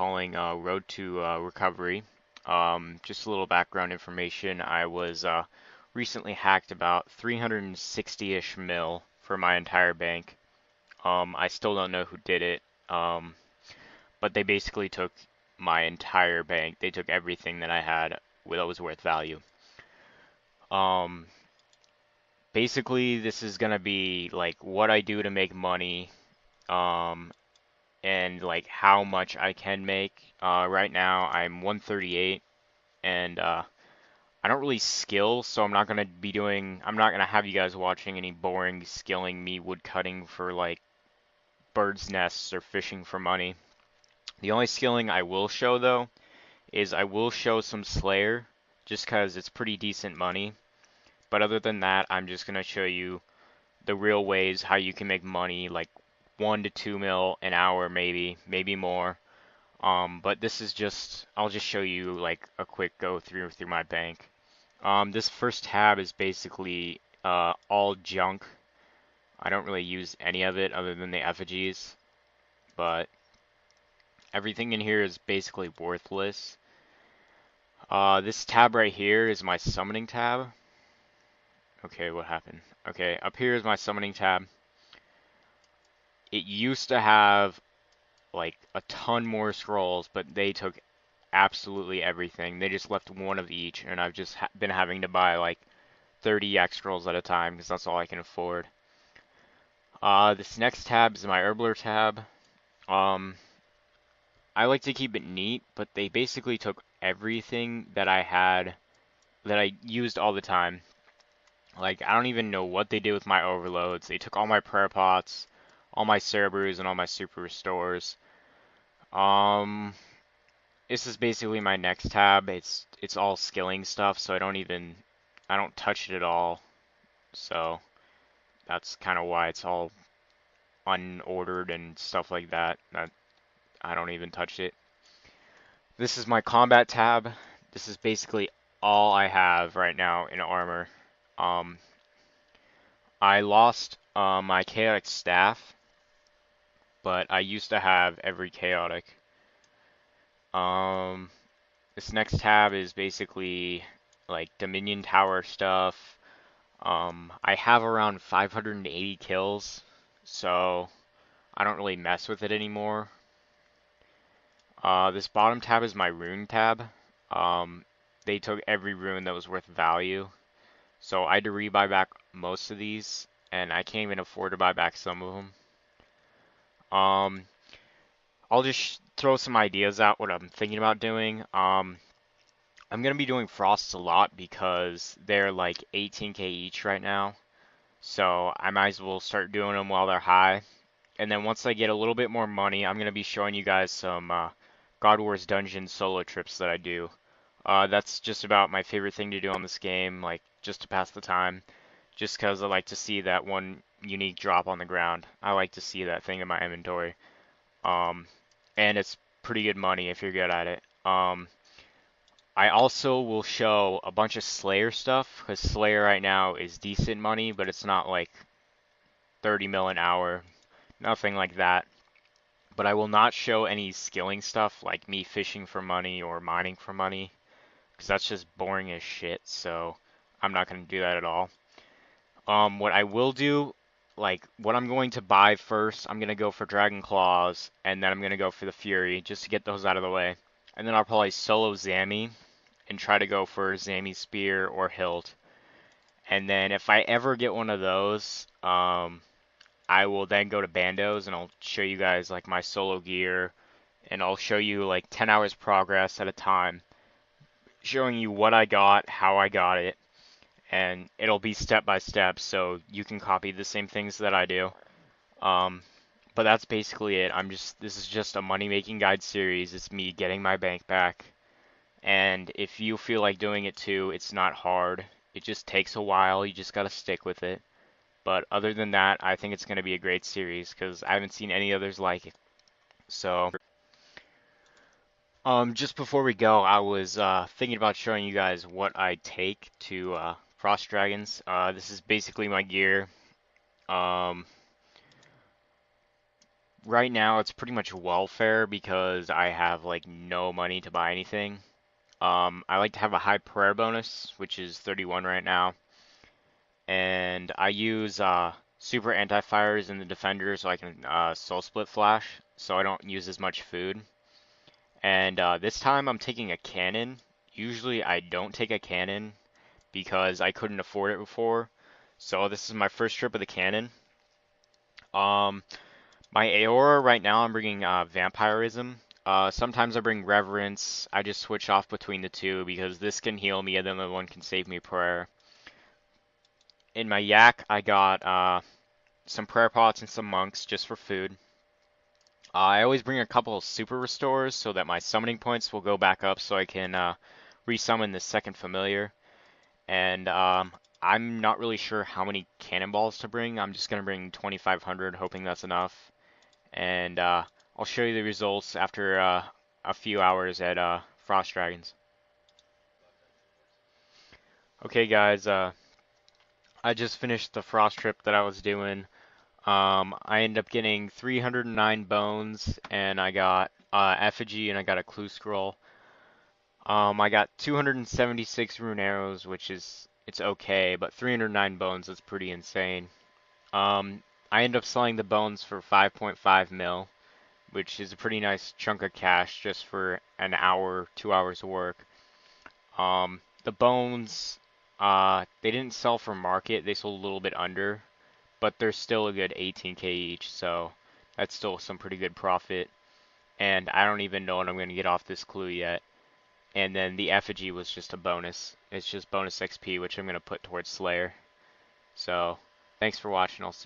calling Road to Recovery. Just a little background information. I was recently hacked about 360-ish mil for my entire bank. I still don't know who did it, but they basically took my entire bank. They took everything that I had that was worth value. Um, Basically, this is gonna be like what I do to make money. Um, and like how much I can make. Right now I'm 138 and I don't really skill, so I'm not gonna have you guys watching any boring skilling me wood cutting for like birds' nests or fishing for money. The only skilling I will show though is I will show some Slayer just 'cause it's pretty decent money. But other than that, I'm just gonna show you the real ways how you can make money like 1 to 2 mil an hour maybe more. But this is just, I'll just show you like a quick go through my bank. This first tab is basically all junk. I don't really use any of it other than the effigies, but everything in here is basically worthless. This tab right here is my summoning tab. Okay, what happened? Okay, up here is my summoning tab. It used to have like a ton more scrolls, but they took absolutely everything. They just left one of each, and I've just been having to buy like 30 X scrolls at a time because that's all I can afford. This next tab is my Herbler tab. Um, I like to keep it neat, but they basically took everything that I had that I used all the time. Like, I don't even know what they did with my overloads. They took all my prayer pots, all my Cerebrus, and all my super restores. Um, this is basically my next tab. It's all skilling stuff, so I don't touch it at all. So that's kind of why it's all unordered and stuff like that. I don't even touch it. This is my combat tab. This is basically all I have right now in armor. Um, I lost my chaotic staff, but I used to have every chaotic. Um, this next tab is basically like Dominion Tower stuff. I have around 580 kills, so I don't really mess with it anymore. This bottom tab is my rune tab. They took every rune that was worth value, so I had to rebuy back most of these, and I can't even afford to buy back some of them. Um, I'll just throw some ideas out what I'm thinking about doing. I'm gonna be doing frosts a lot because they're like 18k each right now, so I might as well start doing them while they're high. And then once I get a little bit more money, I'm gonna be showing you guys some God Wars Dungeon solo trips that I do. That's just about my favorite thing to do on this game, like just to pass the time. Just 'cause I like to see that one unique drop on the ground. I like to see that thing in my inventory. Um, and it's pretty good money if you're good at it. I also will show a bunch of Slayer stuff, because Slayer right now is decent money, but it's not like 30 mil an hour, nothing like that. But I will not show any skilling stuff like me fishing for money or mining for money, because that's just boring as shit, so I'm not going to do that at all. What I will do, like what I'm going to buy first, I'm going to go for Dragon Claws, and then I'm going to go for the Fury, just to get those out of the way. And then I'll probably solo Zammy, and try to go for Zammy Spear or Hilt. And then if I ever get one of those, I will then go to Bandos and I'll show you guys like my solo gear, and I'll show you like 10 hours progress at a time, showing you what I got, how I got it, and it'll be step by step so you can copy the same things that I do. Um, but that's basically it. This is just a money making guide series. It's me getting my bank back. And if you feel like doing it too, it's not hard. It just takes a while. You just gotta stick with it. But other than that, I think it's gonna be a great series because I haven't seen any others like it. So, just before we go, I was thinking about showing you guys what I take to Frost Dragons. This is basically my gear. Um, Right now it's pretty much welfare because I have like no money to buy anything. I like to have a high prayer bonus, which is 31 right now, and I use super anti-fires in the defender so I can soul split flash, so I don't use as much food. And this time I'm taking a cannon. Usually I don't take a cannon because I couldn't afford it before. So this is my first trip with a cannon. Um, my Aora right now I'm bringing Vampirism. Sometimes I bring Reverence. I just switch off between the two because this can heal me and then the one can save me prayer. In my Yak I got some prayer pots and some monks just for food. I always bring a couple of super restores so that my summoning points will go back up so I can resummon the second familiar. And I'm not really sure how many cannonballs to bring. I'm just going to bring 2,500, hoping that's enough. And I'll show you the results after a few hours at Frost Dragons. Okay, guys, I just finished the Frost trip that I was doing. I ended up getting 309 bones, and I got effigy, and I got a clue scroll. I got 276 rune arrows, which is it's okay, but 309 bones is pretty insane. I ended up selling the bones for 5.5 mil, which is a pretty nice chunk of cash just for an hour, 2 hours of work. The bones, they didn't sell for market; they sold a little bit under, but they're still a good 18k each, so that's still some pretty good profit. And I don't even know what I'm going to get off this clue yet. And then the effigy was just a bonus. It's just bonus XP, which I'm going to put towards Slayer. So, thanks for watching. I'll see you.